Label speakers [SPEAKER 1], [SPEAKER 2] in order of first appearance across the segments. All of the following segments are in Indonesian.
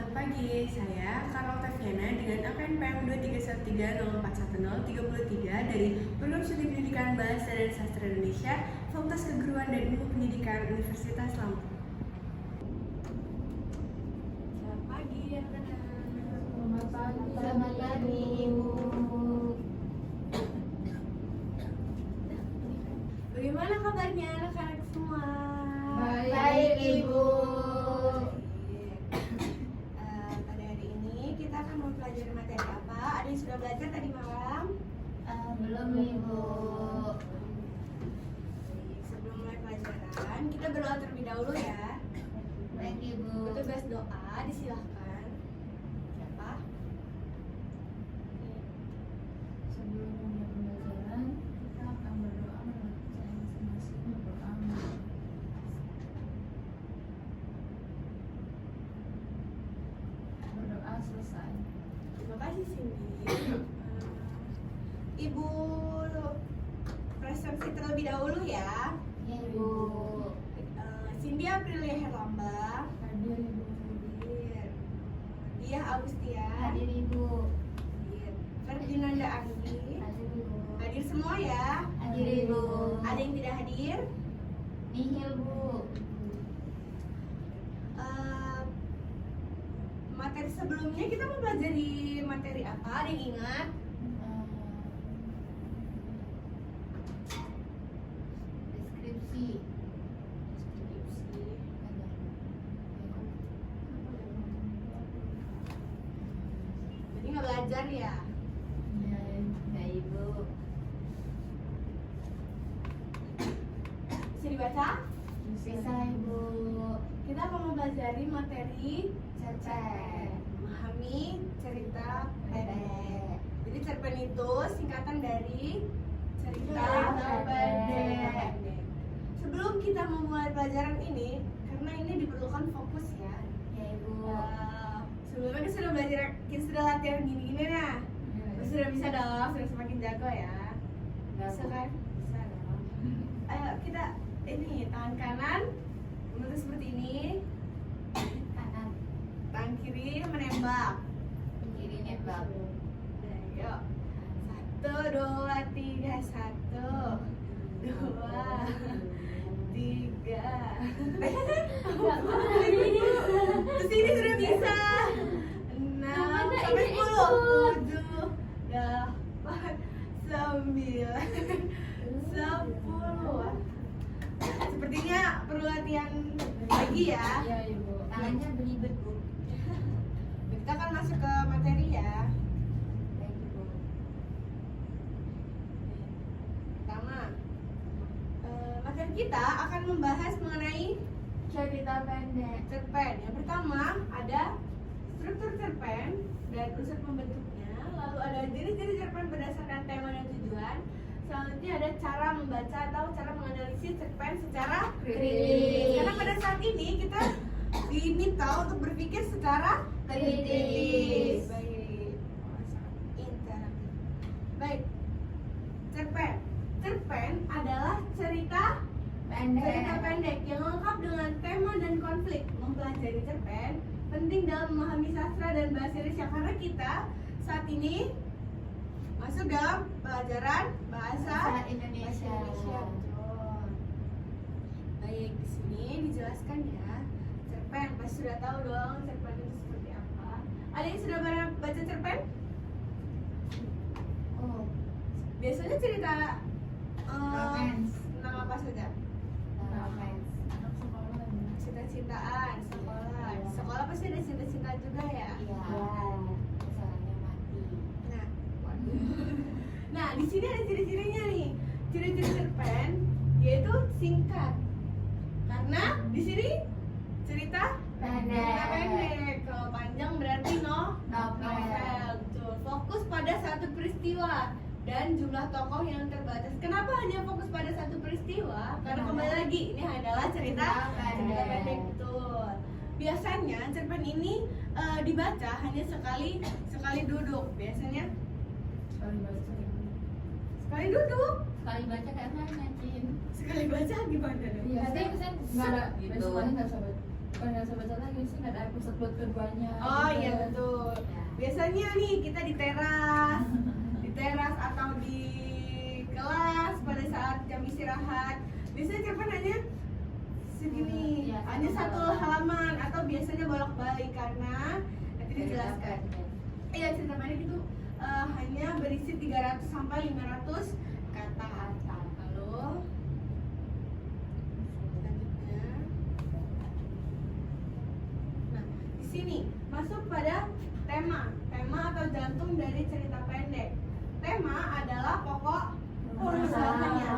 [SPEAKER 1] Selamat pagi, saya Karol Taviana dengan APNPM 23130411033 dari Program Studi Pendidikan Bahasa dan Sastra Indonesia, Fakultas Keguruan dan Ilmu Pendidikan Universitas Lampung. Selamat pagi, anak-anak.
[SPEAKER 2] Selamat pagi.
[SPEAKER 3] Selamat pagi, Ibu.
[SPEAKER 1] Bagaimana kabarnya anak-anak semua?
[SPEAKER 3] Baik, Ibu.
[SPEAKER 1] Pada hari ini kita akan mempelajari materi apa? Ada yang sudah belajar tadi malam?
[SPEAKER 3] Belum, Ibu.
[SPEAKER 1] Sebelum mulai pelajaran, kita berdoa terlebih dahulu ya.
[SPEAKER 3] Baik, Ibu.
[SPEAKER 1] Petugas doa disilahkan. Siapa?
[SPEAKER 2] Sebelum mulai pembelajaran, kita akan berdoa melakukan masing-masing berdoa. Berdoa selesai.
[SPEAKER 1] Terima kasih Cindy. Ibu presentasi terlebih dahulu ya.
[SPEAKER 3] Ya, Ibu.
[SPEAKER 1] Cindy Aprilia Herlambang.
[SPEAKER 2] Hadir Ibu.
[SPEAKER 1] Hadir. Dia Agustian.
[SPEAKER 3] Hadir, Ibu.
[SPEAKER 1] Hadir. Ferdinanda Anggi.
[SPEAKER 3] Hadir, Ibu.
[SPEAKER 1] Hadir semua ya.
[SPEAKER 3] Hadir, Ibu.
[SPEAKER 1] Ada yang tidak hadir?
[SPEAKER 3] Nihil, Bu.
[SPEAKER 1] Materi sebelumnya kita mempelajari materi apa? Ada yang ingat?
[SPEAKER 3] Deskripsi.
[SPEAKER 1] Jadi nggak belajar ya?
[SPEAKER 3] Ya, Ibu.
[SPEAKER 1] Bisa dibaca?
[SPEAKER 3] Bisa, Ibu.
[SPEAKER 1] Kita akan mempelajari materi
[SPEAKER 3] Cerpen.
[SPEAKER 1] memahami cerita pendek. Jadi cerpen itu singkatan dari cerita pendek. Sebelum kita memulai pelajaran ini, karena ini diperlukan fokus ya.
[SPEAKER 3] Ya, Ibu.
[SPEAKER 1] Sebelumnya kita sudah belajar, kita sudah latihan gini-gini nah. Terus sudah bisa dong, sudah semakin jago ya. Bisa kan? Bisa dong. Ayo kita ini tangan kanan menulis seperti ini,
[SPEAKER 3] Kanan.
[SPEAKER 1] tangan kiri menembak.
[SPEAKER 3] Kiri nembak.
[SPEAKER 1] Nah, yuk. 1, 2, 3, 1, 2, 3. Terus ini sudah bisa. 6 sampai 10, 7, 8, 9, 10. Sepertinya perlu latihan lagi ya.
[SPEAKER 2] Ya, Ibu.
[SPEAKER 3] Tangannya belibet, Bu.
[SPEAKER 1] Kita akan masuk ke materi ya.
[SPEAKER 3] Baik, Ibu.
[SPEAKER 1] Pertama, materi kita akan membahas mengenai
[SPEAKER 3] Cerita pendek.
[SPEAKER 1] cerpen. Yang pertama ada struktur cerpen dan unsur pembentuknya. Lalu ada jenis-jenis cerpen berdasarkan tema dan tujuan. Selanjutnya ada cara membaca atau cara menganalisis cerpen secara
[SPEAKER 3] Kritis.
[SPEAKER 1] Karena pada saat ini kita diminta untuk berpikir secara
[SPEAKER 3] Kritis.
[SPEAKER 1] Baik. Interaktif. Baik. Cerpen. Cerpen adalah cerita pendek yang lengkap dengan tema dan konflik. Mempelajari cerpen penting dalam memahami sastra dan bahasa Indonesia karena kita saat ini masuk dalam pelajaran bahasa
[SPEAKER 3] Indonesia.
[SPEAKER 1] Betul. Baik, di sini dijelaskan ya. Cerpen pasti sudah tahu dong cerpen itu seperti apa. Ada yang sudah pernah baca cerpen?
[SPEAKER 3] Oh,
[SPEAKER 1] Biasanya cerita
[SPEAKER 3] romance.
[SPEAKER 1] tentang apa saja?
[SPEAKER 3] Romance.
[SPEAKER 2] Anak sekolah ya.
[SPEAKER 1] Cinta-cintaan, sekolah. Di sekolah pasti ada cinta-cinta juga ya.
[SPEAKER 3] Iya. Kesalahannya mati.
[SPEAKER 1] Nah, nah di sini ada ciri-cirinya nih. Ciri-ciri cerpen yaitu singkat. Karena di sini cerita pendek. Kalau panjang berarti novel. Betul. Fokus pada satu peristiwa dan jumlah tokoh yang terbatas. Kenapa hanya fokus pada satu peristiwa? Karena kembali lagi ini adalah cerita pendek. Betul. Biasanya cerpen ini dibaca hanya sekali duduk. Biasanya
[SPEAKER 2] Sekali baca.
[SPEAKER 1] sekali duduk.
[SPEAKER 3] Sekali baca kayak mana, Cin?
[SPEAKER 1] Sekali baca gimana dong?
[SPEAKER 2] Iya,
[SPEAKER 3] Nanti
[SPEAKER 2] saya
[SPEAKER 3] pesan
[SPEAKER 2] nggak ada
[SPEAKER 3] gitu.
[SPEAKER 2] besokannya nggak usah Kalau nggak bisa baca lagi sih nggak ada episode buat keduanya.
[SPEAKER 1] Oh
[SPEAKER 2] gitu.
[SPEAKER 1] iya betul. Biasanya nih kita di teras atau di kelas pada saat jam istirahat. Biasanya cerpen hanya segini,
[SPEAKER 3] Iya,
[SPEAKER 1] hanya
[SPEAKER 3] satu
[SPEAKER 1] satu halaman atau biasanya bolak-balik karena nanti dijelaskan. Iya cerita pendek itu hanya berisi 300 sampai 500 kata. Lalu selanjutnya, nah di sini masuk pada tema atau jantung dari cerita pendek. Tema adalah pokok permasalahannya.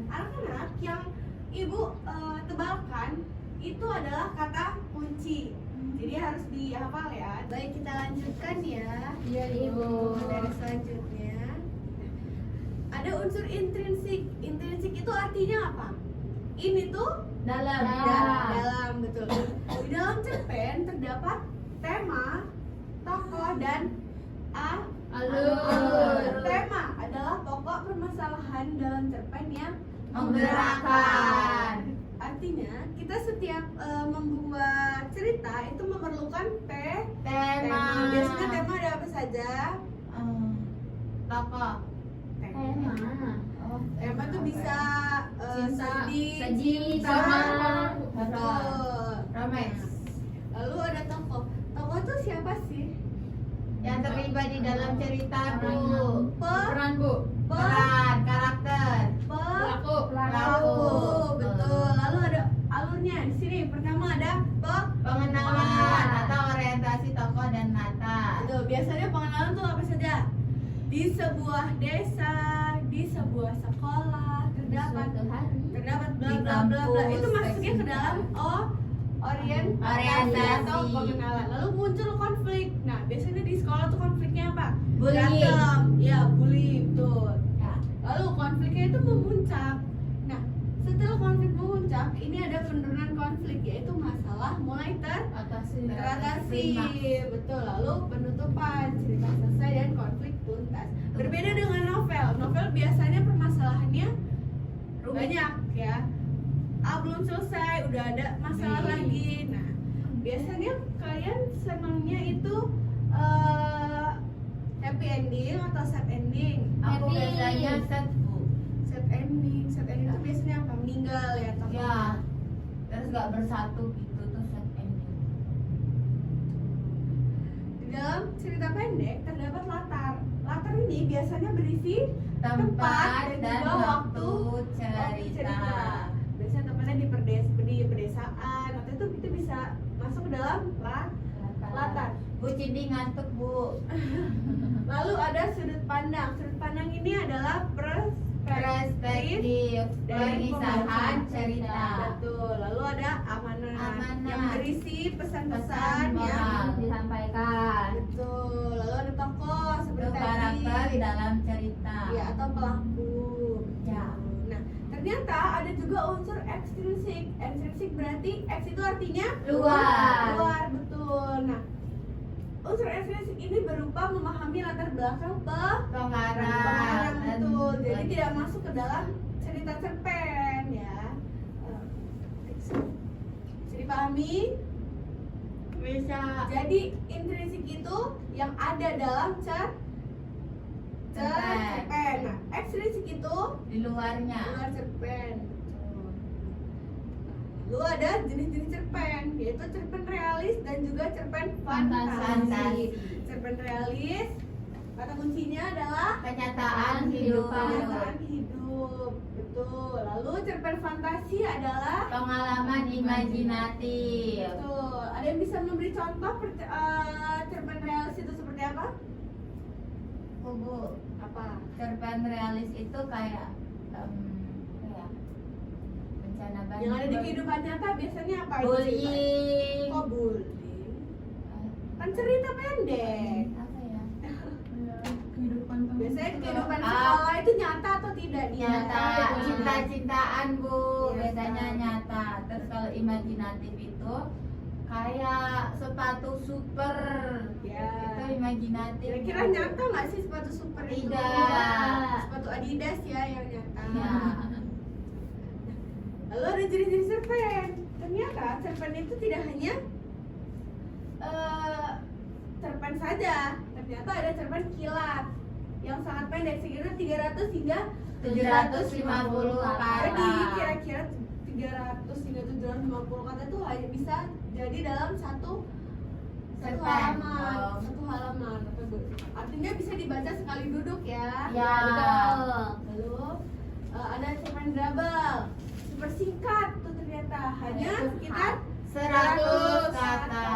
[SPEAKER 1] Anak-anak yang ibu tebalkan itu adalah kata kunci. Jadi harus dihafal ya. Baik, kita lanjutkan ya.
[SPEAKER 2] Iya Ibu.
[SPEAKER 1] Dari selanjutnya ada unsur intrinsik. Intrinsik itu artinya apa? Ini tuh
[SPEAKER 3] Dalam.
[SPEAKER 1] dalam, betul. Di dalam cerpen terdapat tema, tokoh dan
[SPEAKER 3] Alur.
[SPEAKER 1] Tema adalah pokok permasalahan dalam cerpen yang
[SPEAKER 3] Menggerakkan.
[SPEAKER 1] Artinya kita setiap membuat cerita itu memerlukan tema. Biasanya tema ada apa saja?
[SPEAKER 3] Tokoh.
[SPEAKER 1] Tema.
[SPEAKER 3] Oh,
[SPEAKER 1] Tema tuh bisa sedih,
[SPEAKER 3] sedih,
[SPEAKER 1] cinta,
[SPEAKER 3] sama,
[SPEAKER 1] betul.
[SPEAKER 3] romance.
[SPEAKER 1] Lalu ada tokoh. Tokoh tuh siapa sih?
[SPEAKER 3] Yang terlibat di dalam cerita Bu.
[SPEAKER 2] Peran Bu.
[SPEAKER 3] Peran, karakter.
[SPEAKER 2] Pelaku.
[SPEAKER 1] Pelaku, betul. Lalu ada alurnya. Di sini pertama ada
[SPEAKER 3] Pengenalan atau orientasi tokoh dan latar.
[SPEAKER 1] Betul. Biasanya pengenalan tuh apa saja? Di sebuah desa, di sebuah sekolah terdapat bla bla bla bla. Itu masuknya ke dalam orientasi atau pengenalan. Lalu muncul konflik. Nah, biasanya di sekolah tuh konfliknya apa?
[SPEAKER 3] Bullying.
[SPEAKER 1] Berantem. Ya, bully, betul.
[SPEAKER 3] Ya.
[SPEAKER 1] Lalu konfliknya itu memuncak. Nah, setelah konflik memuncak, ini ada penurunan konflik, yaitu masalah mulai teratasi. Betul. Lalu penutupan, cerita selesai dan konflik tuntas. Berbeda dengan novel. Novel biasanya permasalahannya banyak ya. Belum selesai, udah ada masalah lagi. Nah, biasanya kalian senangnya itu happy ending atau sad ending?
[SPEAKER 3] Aku
[SPEAKER 2] Happy.
[SPEAKER 3] biasanya set Bu.
[SPEAKER 1] Sad ending. Sad ending itu biasanya apa? Meninggal ya atau
[SPEAKER 3] Ya.
[SPEAKER 1] apa?
[SPEAKER 3] Terus gak bersatu gitu tuh set ending.
[SPEAKER 1] Di dalam cerita pendek terdapat latar. Latar ini biasanya berisi
[SPEAKER 3] Tempat dan
[SPEAKER 1] juga
[SPEAKER 3] waktu cerita.
[SPEAKER 1] Biasanya tempatnya di pedesaan atau itu bisa masuk ke dalam latar.
[SPEAKER 3] Bu Cindy ngantuk Bu.
[SPEAKER 1] Lalu ada sudut pandang. Sudut pandang ini adalah
[SPEAKER 3] Perspektif pengisahan
[SPEAKER 1] pembahasan.
[SPEAKER 3] cerita.
[SPEAKER 1] Betul. Lalu ada amanat,
[SPEAKER 3] Amanat.
[SPEAKER 1] yang berisi pesan-pesan
[SPEAKER 3] Pesan
[SPEAKER 1] yang
[SPEAKER 3] moral.
[SPEAKER 2] Disampaikan.
[SPEAKER 1] betul. Lalu ada tokoh
[SPEAKER 3] Itu
[SPEAKER 1] seperti
[SPEAKER 3] karakter
[SPEAKER 1] tadi.
[SPEAKER 3] dalam cerita.
[SPEAKER 1] Ya, atau pelaku.
[SPEAKER 3] Ya.
[SPEAKER 1] Nah, ternyata ada juga unsur ekstrinsik. Ekstrinsik berarti X itu artinya
[SPEAKER 3] Luar.
[SPEAKER 1] Luar, betul. Nah, unsur ekstrinsik ini berupa memahami latar belakang pengarang, betul. Jadi tidak masuk ke dalam cerita cerpen ya. Bisa dipahami?
[SPEAKER 3] Bisa.
[SPEAKER 1] Jadi intrinsik itu yang ada dalam cerpen. Nah, ekstrinsik itu
[SPEAKER 3] Di luarnya.
[SPEAKER 1] luar cerpen. Lalu ada jenis-jenis cerpen, yaitu cerpen realis dan juga cerpen fantasi.
[SPEAKER 3] Fantasi.
[SPEAKER 1] Cerpen realis, kata kuncinya adalah
[SPEAKER 3] Kenyataan hidup.
[SPEAKER 1] kenyataan hidup, betul. Lalu cerpen fantasi adalah
[SPEAKER 3] Pengalaman imajinatif.
[SPEAKER 1] betul. Ada yang bisa memberi contoh cerpen realis itu seperti apa?
[SPEAKER 3] Bu,
[SPEAKER 1] Apa?
[SPEAKER 3] cerpen realis itu kayak bencana banjir.
[SPEAKER 1] Yang ada di kehidupan nyata biasanya apa?
[SPEAKER 3] Bullying.
[SPEAKER 1] Oh, bullying. Kan cerita pendek.
[SPEAKER 3] Apa ya?
[SPEAKER 2] Kehidupan
[SPEAKER 1] Biasanya kehidupan
[SPEAKER 3] Ah.
[SPEAKER 1] sekolah itu nyata atau tidak nih?
[SPEAKER 3] Nyata, cinta-cintaan Bu,
[SPEAKER 1] Nyata.
[SPEAKER 3] biasanya nyata. Terus kalau imajinatif itu kayak sepatu super.
[SPEAKER 1] Ya.
[SPEAKER 3] Itu imajinatif.
[SPEAKER 1] Kira-kira
[SPEAKER 3] Bu.
[SPEAKER 1] nyata nggak sih sepatu super itu?
[SPEAKER 3] Tidak.
[SPEAKER 1] Sepatu Adidas ya yang nyata.
[SPEAKER 3] Ya.
[SPEAKER 1] Lalu ada jenis-jenis cerpen. ternyata cerpen itu tidak hanya cerpen saja. Ternyata ada cerpen kilat yang sangat pendek, sekitar 300 hingga
[SPEAKER 3] 750 kata.
[SPEAKER 1] Jadi kira-kira 300 hingga 750 kata itu hanya bisa jadi dalam satu
[SPEAKER 3] Cerpen.
[SPEAKER 1] halaman.
[SPEAKER 3] Oh.
[SPEAKER 1] Satu halaman. Artinya bisa dibaca sekali duduk ya.
[SPEAKER 3] Ya.
[SPEAKER 1] Lalu ada cerpen double, super singkat tuh ternyata hanya sekitar
[SPEAKER 3] 100 kata.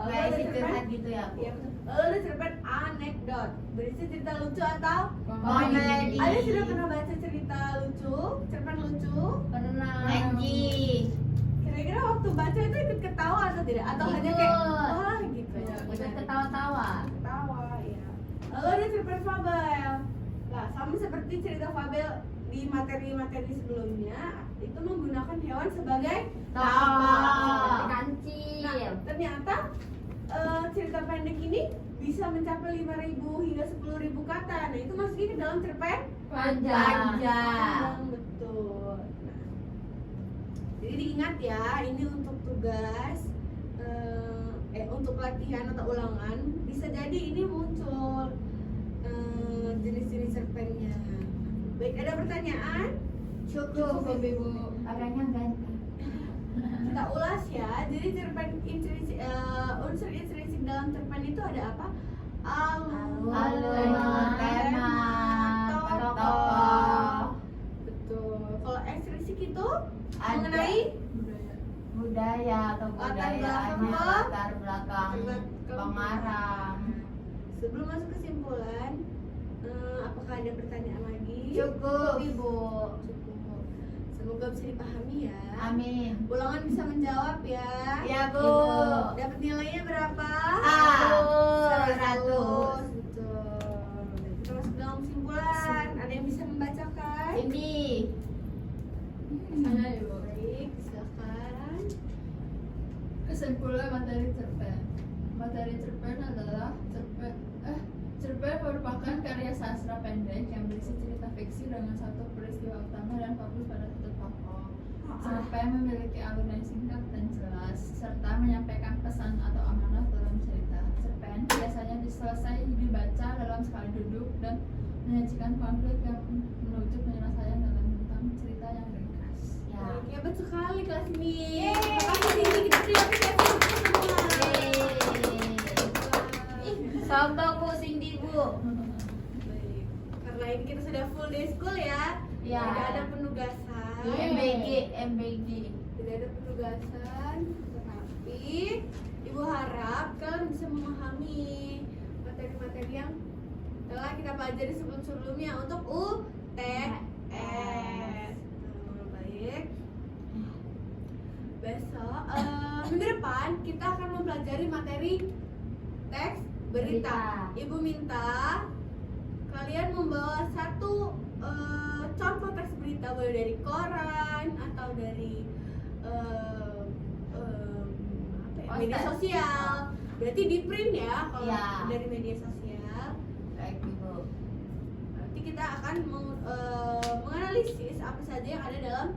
[SPEAKER 1] Lalu
[SPEAKER 3] Kayak
[SPEAKER 1] ada
[SPEAKER 3] si
[SPEAKER 1] cerpen
[SPEAKER 3] curhat gitu ya, Bu.
[SPEAKER 1] Iya, betul. Lalu ada cerpen anekdot, berisi cerita lucu atau
[SPEAKER 3] Komedi.
[SPEAKER 1] Ada sudah pernah baca cerita lucu, cerpen lucu?
[SPEAKER 2] Pernah.
[SPEAKER 3] Lagi.
[SPEAKER 1] Kira-kira waktu baca itu ikut ketawa atau tidak? Atau hanya
[SPEAKER 3] Ikut.
[SPEAKER 1] kayak wah gitu?
[SPEAKER 3] Ikut ketawa-tawa.
[SPEAKER 1] Ketawa, ya. Lalu ada cerpen fabel. Nah, sama seperti cerita fabel di materi-materi sebelumnya, itu menggunakan hewan sebagai
[SPEAKER 3] Tokoh.
[SPEAKER 2] Kancil.
[SPEAKER 1] Nah, ternyata cerita pendek ini bisa mencapai 5.000 hingga 10.000 kata. Nah, itu masuknya ke dalam cerpen
[SPEAKER 3] Panjang.
[SPEAKER 1] Betul. Nah, jadi diingat ya, ini untuk tugas, untuk latihan atau ulangan. Bisa jadi ini muncul jenis-jenis cerpennya. Baik, ada pertanyaan?
[SPEAKER 3] Cukup.
[SPEAKER 2] Ibu.
[SPEAKER 3] Orangnya ganteng.
[SPEAKER 1] Kita ulas ya. Jadi cerpen intrinsik, unsur intrinsik dalam cerpen itu ada apa?
[SPEAKER 3] Alur, tema, tokoh.
[SPEAKER 1] Betul. Kalau ekstrinsik itu
[SPEAKER 3] Ada.
[SPEAKER 1] mengenai
[SPEAKER 3] Budaya, kebudayaannya, latar belakang pengarang.
[SPEAKER 1] Sebelum masuk kesimpulan, apakah ada pertanyaan lagi?
[SPEAKER 3] Cukup.
[SPEAKER 1] Ibu. Cukup. Semoga bisa dipahami ya.
[SPEAKER 3] Amin.
[SPEAKER 1] Ulangan bisa menjawab ya.
[SPEAKER 3] Ya, Bu.
[SPEAKER 1] Dapat nilainya berapa?
[SPEAKER 3] 100.
[SPEAKER 1] Betul. Kita masuk dalam kesimpulan. Ada yang bisa membacakan?
[SPEAKER 3] Ini
[SPEAKER 2] Saya Ibu.
[SPEAKER 1] Baik, silakan.
[SPEAKER 2] Kesimpulan materi cerpen. Materi cerpen adalah cerpen merupakan karya sastra pendek yang berisi cerita fiksi dengan satu peristiwa utama dan fokus pada satu tokoh. Cerpen memiliki alur yang singkat dan jelas serta menyampaikan pesan atau amanah dalam cerita. Cerpen biasanya dibaca dalam sekali duduk dan menyajikan konflik yang menuju penyelesaian dalam tentang cerita yang ringkas.
[SPEAKER 3] ya.
[SPEAKER 1] Baik, hebat sekali kelas ini. Terima kasih Cindy, kita beri apresiasi untuk semua.
[SPEAKER 3] Sombong Bu Cindy, Bu.
[SPEAKER 1] Baik, karena ini kita sudah full day school ya.
[SPEAKER 3] Ya.
[SPEAKER 1] Tidak ada penugasan.
[SPEAKER 3] MBG.
[SPEAKER 1] Tidak ada penugasan, tetapi Ibu harap kalian bisa memahami materi-materi yang telah kita pelajari sebelum-sebelumnya untuk UTS. Baik. Besok, minggu depan kita akan mempelajari materi teks berita. Ibu minta kalian membawa satu contoh teks berita, boleh dari koran atau dari media
[SPEAKER 3] Poster.
[SPEAKER 1] sosial. Berarti di print ya kalau
[SPEAKER 3] Ya.
[SPEAKER 1] dari media sosial.
[SPEAKER 3] Baik, Ibu.
[SPEAKER 1] Nanti kita akan menganalisis apa saja yang ada dalam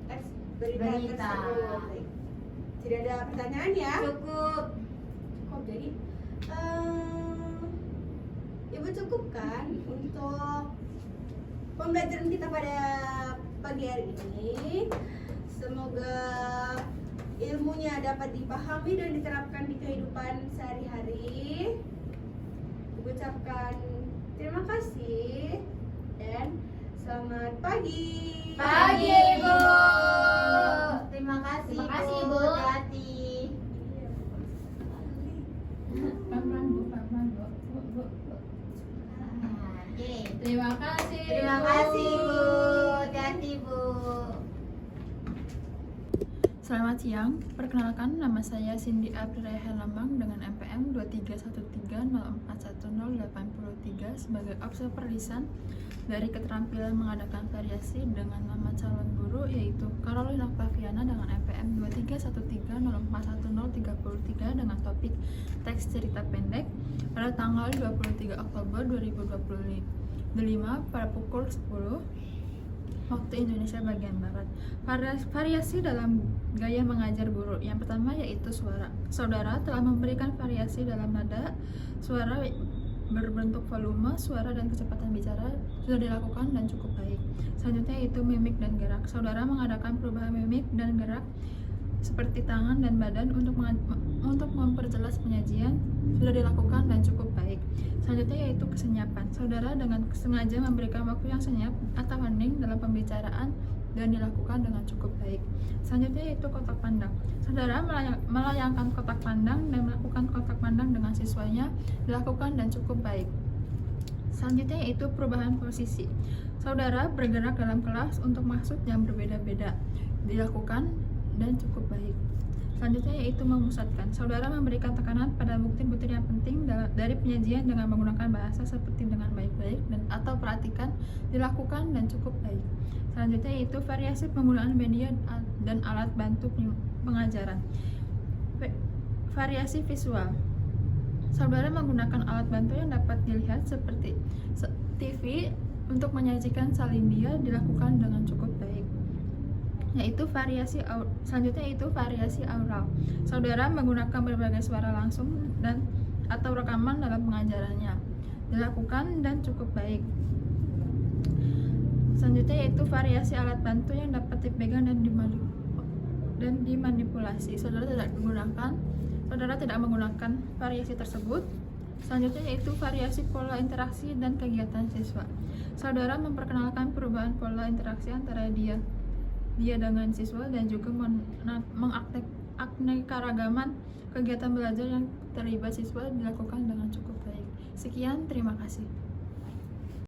[SPEAKER 1] teks berita tersebut. Baik. Tidak ada pertanyaan ya?
[SPEAKER 3] Cukup.
[SPEAKER 1] Cukup. Jadi Ibu cukupkan untuk pembelajaran kita pada pagi hari ini. Semoga ilmunya dapat dipahami dan diterapkan di kehidupan sehari-hari. Ibu ucapkan terima kasih dan selamat pagi.
[SPEAKER 3] Pagi, Ibu. Terima kasih,
[SPEAKER 2] Terima kasih,
[SPEAKER 3] Bu.
[SPEAKER 2] Bu.
[SPEAKER 3] Hati-hati.
[SPEAKER 1] Iya,
[SPEAKER 2] Pelan-pelan Bu, pelan-pelan Bu. Bu.
[SPEAKER 3] Oke.
[SPEAKER 2] Terima kasih.
[SPEAKER 3] Terima
[SPEAKER 2] Bu.
[SPEAKER 3] kasih, Bu. Hati-hati, Bu.
[SPEAKER 2] Selamat siang, perkenalkan nama saya Cindy Abdurrahman Lambang dengan MPM 2313041083 sebagai observer lisan dari keterampilan mengadakan variasi dengan nama calon guru yaitu Carolina Octaviana dengan MPM 2313041033 dengan topik teks cerita pendek pada tanggal 23 Oktober 2025 pada pukul 10. waktu Indonesia bagian Barat. Variasi dalam gaya mengajar guru. Yang pertama yaitu suara. Saudara telah memberikan variasi dalam nada, suara berbentuk volume, suara dan kecepatan bicara sudah dilakukan dan cukup baik. Selanjutnya yaitu mimik dan gerak. Saudara mengadakan perubahan mimik dan gerak seperti tangan dan badan untuk memperjelas penyajian sudah dilakukan dan cukup baik. Selanjutnya yaitu kesenyapan. Saudara dengan sengaja memberikan waktu yang senyap atau hening dalam pembicaraan dan dilakukan dengan cukup baik. Selanjutnya yaitu kotak pandang. Saudara melayangkan kotak pandang dan melakukan kotak pandang dengan siswanya dilakukan dan cukup baik. Selanjutnya yaitu perubahan posisi. Saudara bergerak dalam kelas untuk maksud yang berbeda-beda dilakukan dan cukup baik. Selanjutnya yaitu memusatkan. Saudara memberikan tekanan pada bukti-bukti yang penting dari penyajian dengan menggunakan bahasa seperti dengan baik-baik dan atau perhatikan dilakukan dan cukup baik. Selanjutnya yaitu variasi penggunaan media dan alat bantu pengajaran. Variasi visual. Saudara menggunakan alat bantu yang dapat dilihat seperti TV untuk menyajikan salindia dilakukan dengan cukup baik. Selanjutnya yaitu variasi aural. Saudara menggunakan berbagai suara langsung dan atau rekaman dalam pengajarannya dilakukan dan cukup baik. Selanjutnya yaitu variasi alat bantu yang dapat dipegang dan dimanipulasi. Saudara tidak menggunakan variasi tersebut. Selanjutnya yaitu variasi pola interaksi dan kegiatan siswa. Saudara memperkenalkan perubahan pola interaksi antara dia dengan siswa dan juga menganekaragaman kegiatan belajar yang terlibat siswa dilakukan dengan cukup baik. Sekian, terima kasih.